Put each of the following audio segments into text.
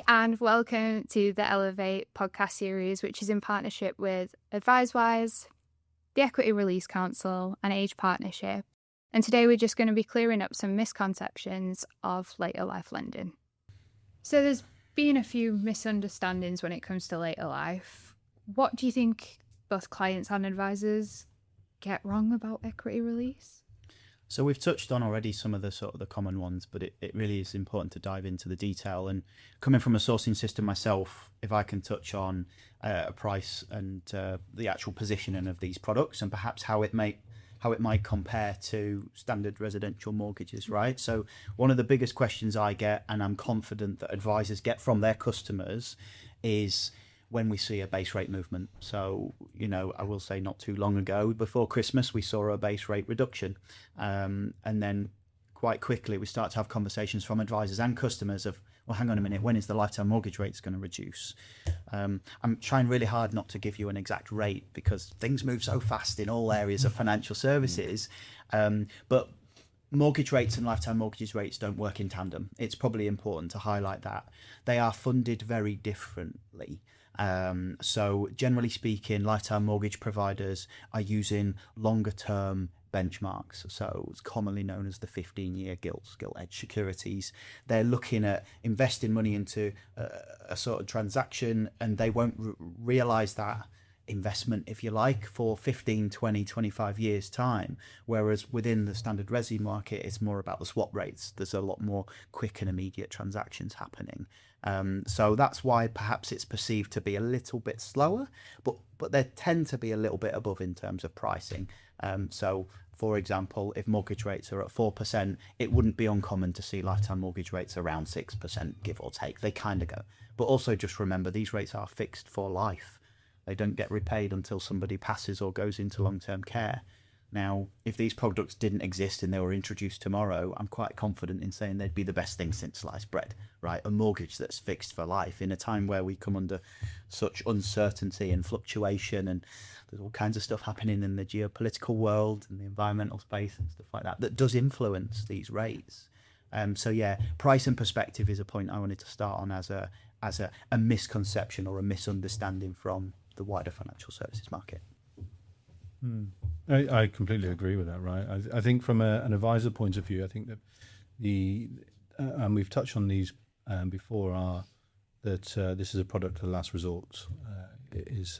and welcome to the Elevate podcast series, which is in partnership with AdviseWise, the Equity Release Council, and Age Partnership. And today we're just going to be clearing up some misconceptions of later life lending. So there's been a few misunderstandings when it comes to later life. What do you think both clients and advisors get wrong about equity release? So we've touched on already some of the common ones, but it really is important to dive into the detail. And coming from a sourcing system myself, if I can touch on a price and the actual positioning of these products and perhaps how it might compare to standard residential mortgages, right? So one of the biggest questions I get, and I'm confident that advisors get from their customers, is when we see a base rate movement. So, I will say not too long ago, before Christmas, we saw a base rate reduction. And then quite quickly, we start to have conversations from advisors and customers of, well, hang on a minute, when is the lifetime mortgage rates going to reduce? I'm trying really hard not to give you an exact rate because things move so fast in all areas of financial services. But mortgage rates and lifetime mortgages rates don't work in tandem. It's probably important to highlight that. They are funded very differently. So generally speaking, lifetime mortgage providers are using longer term benchmarks. So it's commonly known as the 15-year gilt edge securities. They're looking at investing money into a sort of transaction, and they won't realize that investment, if you like, for 15, 20, 25 years time. Whereas within the standard resi market, it's more about the swap rates. There's a lot more quick and immediate transactions happening. So that's why perhaps it's perceived to be a little bit slower, but they tend to be a little bit above in terms of pricing. So for example, if mortgage rates are at 4%, it wouldn't be uncommon to see lifetime mortgage rates around 6%, give or take. They kind of go. But also just remember, these rates are fixed for life. They don't get repaid until somebody passes or goes into long-term care. Now, if these products didn't exist and they were introduced tomorrow, I'm quite confident in saying they'd be the best thing since sliced bread, right? A mortgage that's fixed for life in a time where we come under such uncertainty and fluctuation, and there's all kinds of stuff happening in the geopolitical world and the environmental space and stuff like that does influence these rates. So yeah, price and perspective is a point I wanted to start on as a misconception or a misunderstanding from the wider financial services market. I completely agree with that, right? I think from an advisor point of view, I think that and we've touched on these before, that this is a product of last resort. Is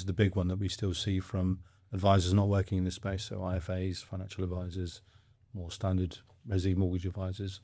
the big one that we still see from advisors not working in this space, so IFAs, financial advisors, more standard resi mortgage advisors,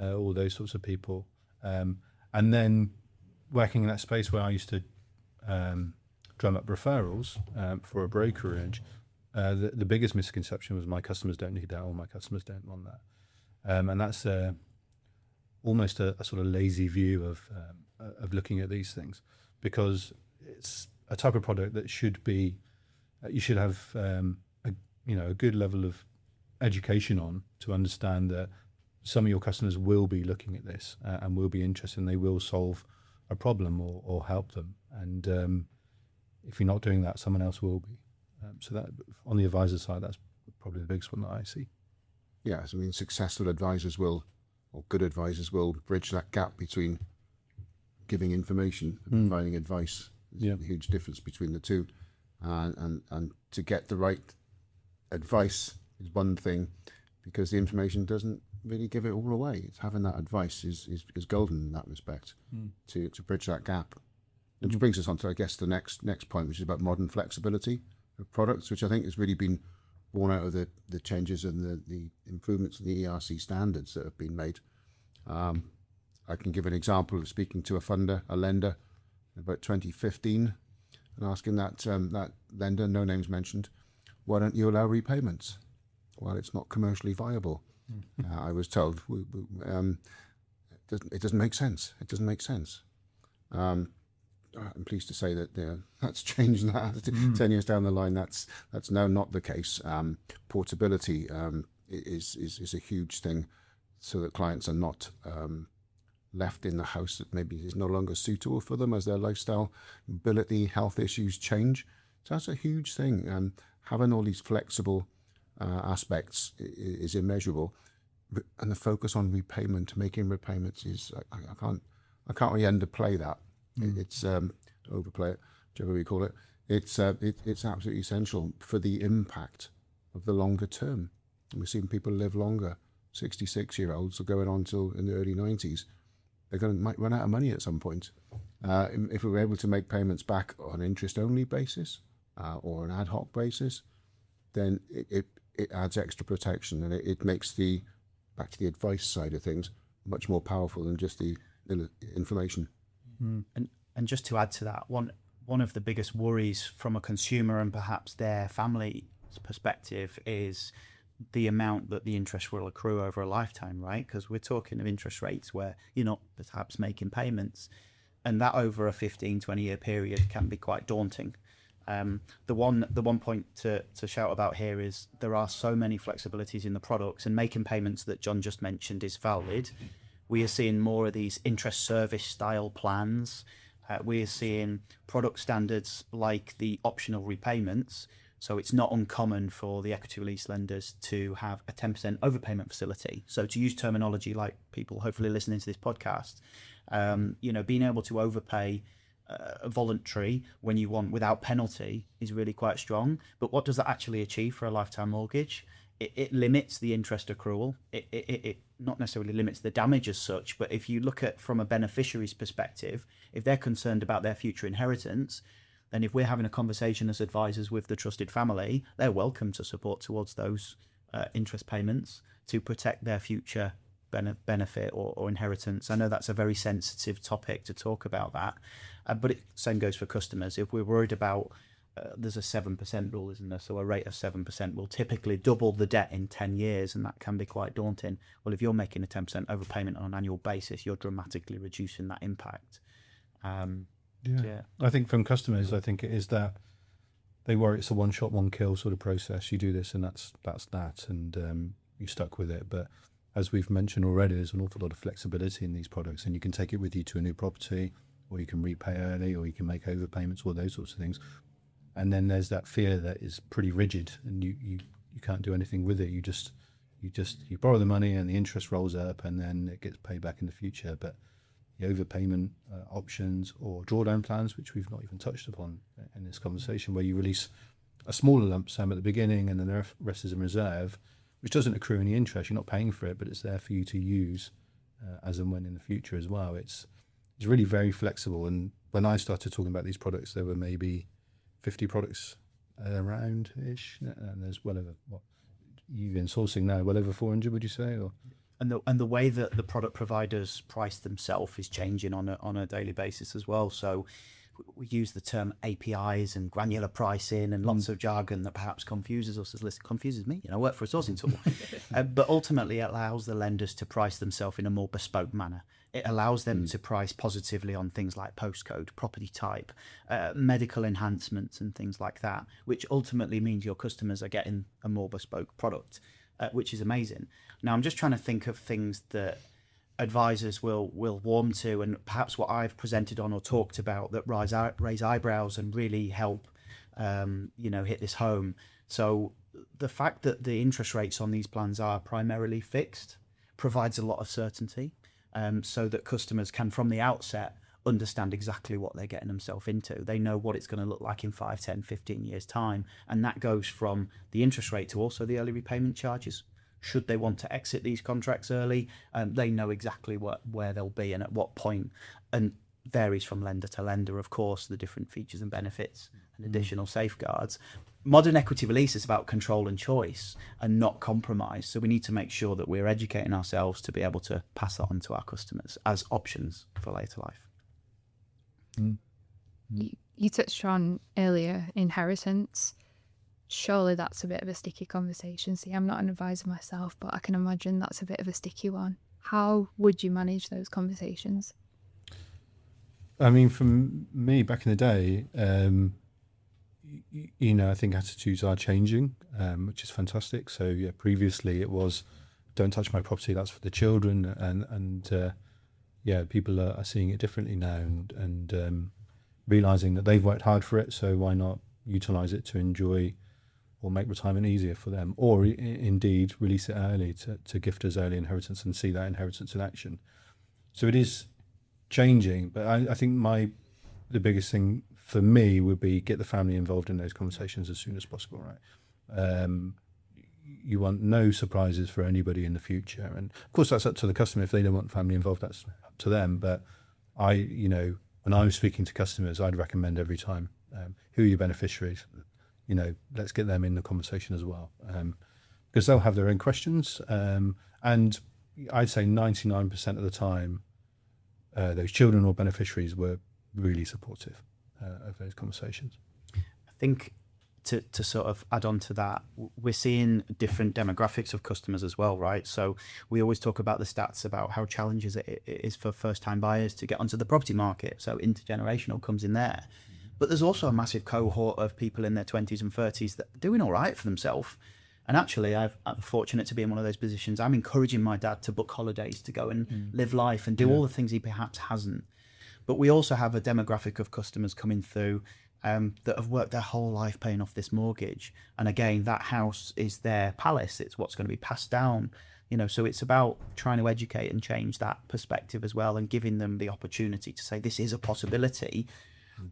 all those sorts of people. And then working in that space where I used to drum up referrals for a brokerage, the biggest misconception was my customers don't need that, or my customers don't want that. And that's almost a sort of lazy view of looking at these things, because it's a type of product that should be, you should have a good level of education on to understand that some of your customers will be looking at this and will be interested, and they will solve a problem or help them. And if you're not doing that, someone else will be. So that on the advisor side, that's probably the biggest one that I see. Yeah, I mean, successful advisors or good advisors will bridge that gap between giving information and providing advice. There's a huge difference between the two. And to get the right advice is one thing, because the information doesn't really give it all away. It's having that advice is golden in that respect, to bridge that gap. Which brings us on to, I guess, the next point, which is about modern flexibility of products, which I think has really been born out of the changes and the improvements in the ERC standards that have been made. I can give an example of speaking to a lender about 2015 and asking that lender, no names mentioned, why don't you allow repayments? Well, it's not commercially viable. I was told it doesn't make sense. It doesn't make sense. I'm pleased to say that that's changed now. 10 years down the line, that's now not the case. Portability is a huge thing, so that clients are not left in the house that maybe is no longer suitable for them as their lifestyle, mobility, health issues change. So that's a huge thing. Having all these flexible aspects is immeasurable, and the focus on repayment, making repayments, is I I can't really underplay that. It's overplay it, whichever we call it. It's absolutely essential for the impact of the longer term. And we're seeing people live longer. 66-year-olds are going on till in the early 90s. They're might run out of money at some point. If we were able to make payments back on interest-only basis or an ad hoc basis, then it adds extra protection, and it makes back to the advice side of things much more powerful than just the information. And just to add to that, one of the biggest worries from a consumer and perhaps their family's perspective is the amount that the interest will accrue over a lifetime, right? Because we're talking of interest rates where you're not perhaps making payments, and that over a 15-20 year period can be quite daunting. The one point to shout about here is there are so many flexibilities in the products, and making payments that John just mentioned is valid. We are seeing more of these interest service style plans. We are seeing product standards like the optional repayments. So it's not uncommon for the equity release lenders to have a 10% overpayment facility. So to use terminology like people hopefully listening to this podcast, being able to overpay voluntary when you want without penalty is really quite strong. But what does that actually achieve for a lifetime mortgage? It limits the interest accrual. It not necessarily limits the damage as such, but if you look at from a beneficiary's perspective, if they're concerned about their future inheritance, then if we're having a conversation as advisors with the trusted family, they're welcome to support towards those interest payments to protect their future benefit or inheritance. I know that's a very sensitive topic to talk about that, but same goes for customers. If we're worried about there's a 7% rule, isn't there? So a rate of 7% will typically double the debt in 10 years, and that can be quite daunting. Well, if you're making a 10% overpayment on an annual basis, you're dramatically reducing that impact. Yeah. I think from customers, I think it is that they worry it's a one shot, one kill sort of process. You do this and that's that, and you're stuck with it. But as we've mentioned already, there's an awful lot of flexibility in these products, and you can take it with you to a new property, or you can repay early, or you can make overpayments, all those sorts of things. And then there's that fear that is pretty rigid, and you can't do anything with it. You borrow the money, and the interest rolls up, and then it gets paid back in the future. But the overpayment options or drawdown plans, which we've not even touched upon in this conversation, where you release a smaller lump sum at the beginning and then the rest is in reserve, which doesn't accrue any interest. You're not paying for it, but it's there for you to use as and when in the future as well. It's really very flexible. And when I started talking about these products, there were maybe 50 products around-ish, and there's well over, what you've been sourcing now, well over 400, would you say? Or And the way that the product providers price themselves is changing on a daily basis as well. So we use the term APIs and granular pricing and lots of jargon that perhaps confuses us as listeners. Confuses me, I work for a sourcing tool. But ultimately it allows the lenders to price themselves in a more bespoke manner. It allows them to price positively on things like postcode, property type, medical enhancements and things like that, which ultimately means your customers are getting a more bespoke product, which is amazing. Now, I'm just trying to think of things that advisors will warm to, and perhaps what I've presented on or talked about that raise eyebrows and really help, hit this home. So the fact that the interest rates on these plans are primarily fixed provides a lot of certainty, so that customers can, from the outset, understand exactly what they're getting themselves into. They know what it's going to look like in 5, 10, 15 years time. And that goes from the interest rate to also the early repayment charges. Should they want to exit these contracts early, they know exactly where they'll be and at what point, and varies from lender to lender, of course, the different features and benefits and additional safeguards. Modern equity release is about control and choice and not compromise. So we need to make sure that we're educating ourselves to be able to pass that on to our customers as options for later life. You touched on earlier inheritance. Surely that's a bit of a sticky conversation. See, I'm not an advisor myself, but I can imagine that's a bit of a sticky one. How would you manage those conversations? I mean, from me back in the day, I think attitudes are changing, which is fantastic. So yeah, previously it was, don't touch my property, that's for the children, and people are seeing it differently now, and realizing that they've worked hard for it, so why not utilize it to enjoy or make retirement easier for them, or indeed release it early to gift us early inheritance and see that inheritance in action. So it is changing, but I think the biggest thing for me would be get the family involved in those conversations as soon as possible, right? You want no surprises for anybody in the future, and of course that's up to the customer. If they don't want family involved, that's up to them. But when I'm speaking to customers, I'd recommend every time, who are your beneficiaries? Let's get them in the conversation as well, because they'll have their own questions, and I'd say 99% of the time, those children or beneficiaries were really supportive of those conversations. I think to sort of add on to that, we're seeing different demographics of customers as well, right? So we always talk about the stats about how challenging it is for first-time buyers to get onto the property market. So intergenerational comes in there. But there's also a massive cohort of people in their 20s and 30s that are doing all right for themselves. And actually, I'm fortunate to be in one of those positions. I'm encouraging my dad to book holidays, to go and live life and do all the things he perhaps hasn't. But we also have a demographic of customers coming through that have worked their whole life paying off this mortgage. And again, that house is their palace. It's what's going to be passed down. So it's about trying to educate and change that perspective as well, and giving them the opportunity to say this is a possibility.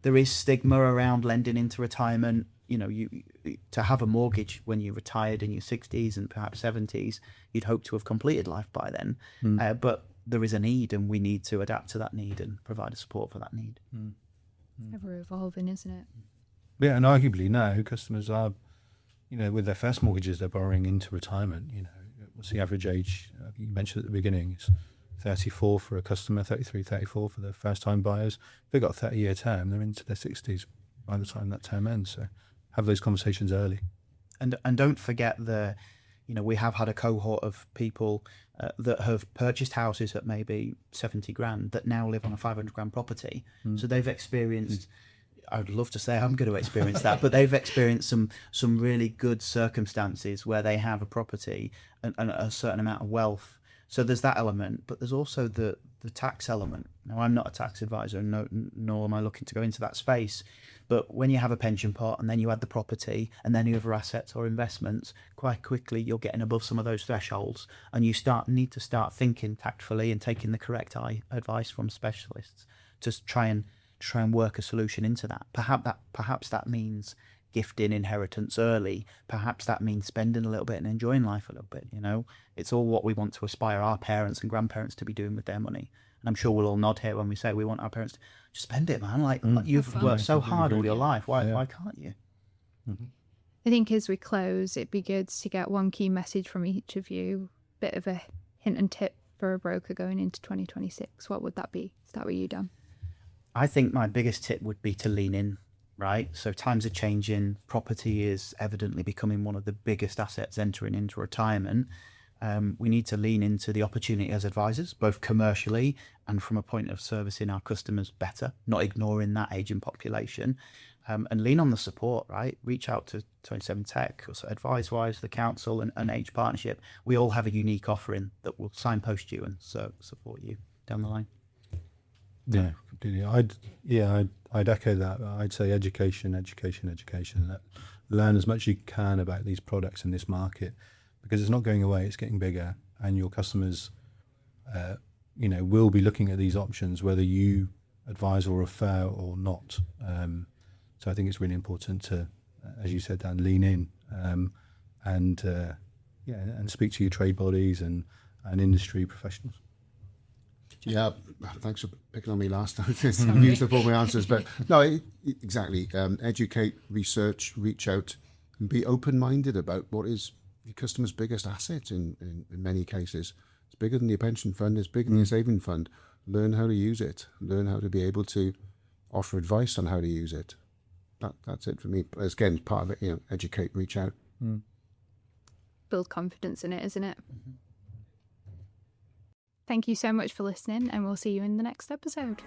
There is stigma around lending into retirement. You to have a mortgage when you're retired in your 60s and perhaps 70s, you'd hope to have completed life by then. But there is a need, and we need to adapt to that need and provide a support for that need. Ever evolving, isn't it? Yeah, and arguably now customers are, with their first mortgages, they're borrowing into retirement. What's the average age? You mentioned at the beginning, it's 34 for a customer, 33, 34 for the first-time buyers. If they've got a 30-year term, they're into their 60s by the time that term ends. So have those conversations early. And don't forget we have had a cohort of people that have purchased houses at maybe 70 grand that now live on a 500 grand property. So they've experienced, I'd love to say I'm going to experience that, but they've experienced some really good circumstances where they have a property and a certain amount of wealth. So there's that element, but there's also the tax element. Now, I'm not a tax advisor, nor am I looking to go into that space. But when you have a pension pot and then you add the property and then the other assets or investments, quite quickly you're getting above some of those thresholds, and you need to start thinking tactfully and taking the correct advice from specialists to try and work a solution into that. Perhaps that means gifting inheritance early. Perhaps that means spending a little bit and enjoying life a little bit. It's all what we want to aspire our parents and grandparents to be doing with their money. And I'm sure we'll all nod here when we say we want our parents to just spend it, man. Like you've worked so hard all your life. Why can't you? I think as we close, it'd be good to get one key message from each of you, bit of a hint and tip for a broker going into 2026. What would that be? Start with you, Dan. I think my biggest tip would be to lean in, right? So times are changing. Property is evidently becoming one of the biggest assets entering into retirement. We need to lean into the opportunity as advisors, both commercially and from a point of servicing our customers better, not ignoring that aging population, and lean on the support, right? Reach out to 27tec, also AdviseWise, the council, and Age Partnership. We all have a unique offering that will signpost you and support you down the line. Yeah, completely. I'd echo that. I'd say education. Learn as much as you can about these products in this market, because it's not going away, it's getting bigger, and your customers will be looking at these options whether you advise or refer or not. So I think it's really important to, as you said, Dan, lean in and speak to your trade bodies and industry professionals. Yeah, thanks for picking on me last time. You used up all my answers, but no, exactly. Educate, research, reach out, and be open-minded about what is your customer's biggest asset in many cases. It's bigger than your pension fund, it's bigger than your saving fund. Learn how to use it. Learn how to be able to offer advice on how to use it. That's it for me. Again, part of it, educate, reach out. Build confidence in it, isn't it? Thank you so much for listening, and we'll see you in the next episode.